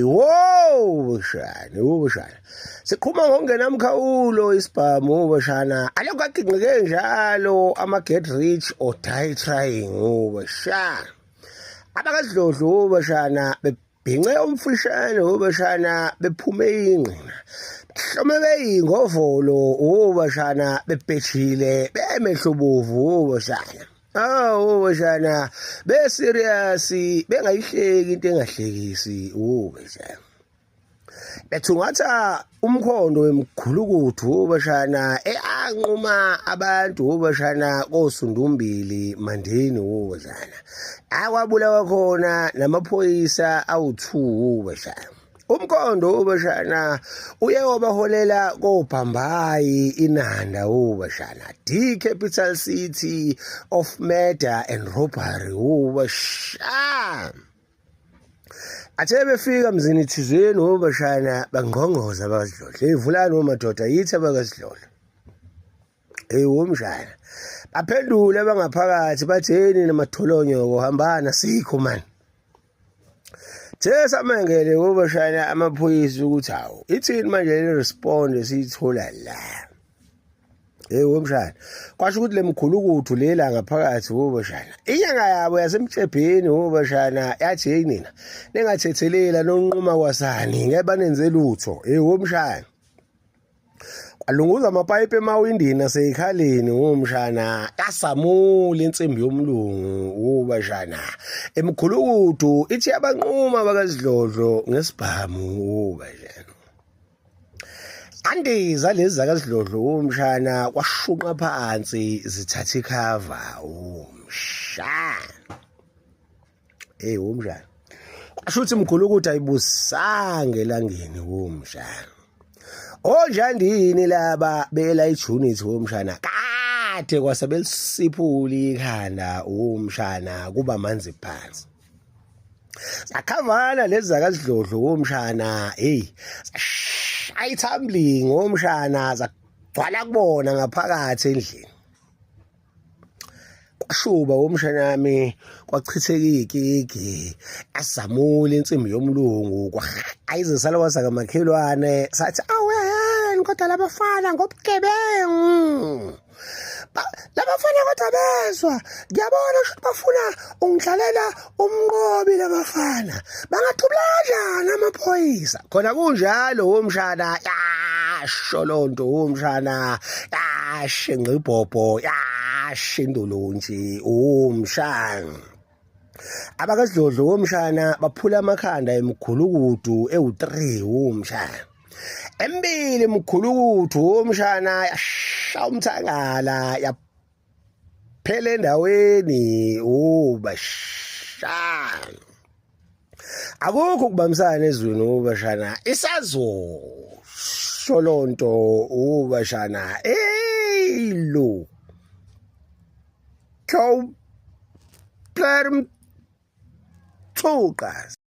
Wo bashana sikhuma ngongena umkhawulo isibhamu bashana alokho agingqike njalo ama get rich or die trying bashana abakasidlodlo bashana bebhince umfushane bashana bephume ingqina hlome beyingovolo bashana bebhejile bemehlobovu bashana bashana be serious bengayihleki into engahlekisi bashana bethungatha umkhondo wemkhulukuthu bashana eanquma abantu bashana kosundumbili mandeni bashana akwabulawa khona namaphoyisa awu2 bashana umkhondo bashana uyewabaholela koBhambayi inanda bashana the capital city of murder and robbery bashana athe befika mzini thizeni bashana bangqongqoza abakasidlodlo ivulani madoda yithi abakasidlodlo womshana baphendula bangaphakathi batheni namatholonyo hambana sikho man samangele bashana amaphoyisa ukuthi hawo ithini manje le response siyithola la womshana kwasho ukuthi lemkhulukuthu lela ngaphakathi bashana inyanga yabo yasemtshebheni bashana yathi hey nina ningathethelela nonquma kwasani ngeke nenze lutho womshana kwalunguza amapipe emawindini aseyikhaleni womshana yasamula insimbi yomlungu bashana emkhulukuthu ithi abanquma bakasidlodlo ngesibhamu bashana andiza lezi zakasidlodlo womshana kwashunqa phansi zithatha ikhava womshana womshana kwasho ukuthi mkhulukuthu ayibusanga elangeni womshana onjandini laba bela ijunit womshana kade kwasebelisiphula ikhanda womshana kuba manzi phansi sakhavana lezi zakasidlodlo womshana ayithambling womshana zagcwala kubona ngaphakathi endlini kwashuba womshana wami kwachitheka igigi asamula insimbi yomlungu ayizisala kwasa kamakhelwane sathi awena kodwa labafana ngobugebengu labafana kodwa bezwa ngiyabona ukuthi bafuna ungidlalela umnqobi labafana bangathubula kanjani amaphoyisa khona kunjalo womshana yasholonto womshana yashenqa ibhobho yashindolonji womshana abakasidlodlo womshana baphula amakhanda emkhulukuthu ewu3 womshana embili emkhulukuthu womshana yasha umthangala yaphela endaweni bashana akukho kubambisana ezweni bashana isazo sholonto bashana lo Kau Perm Tugas.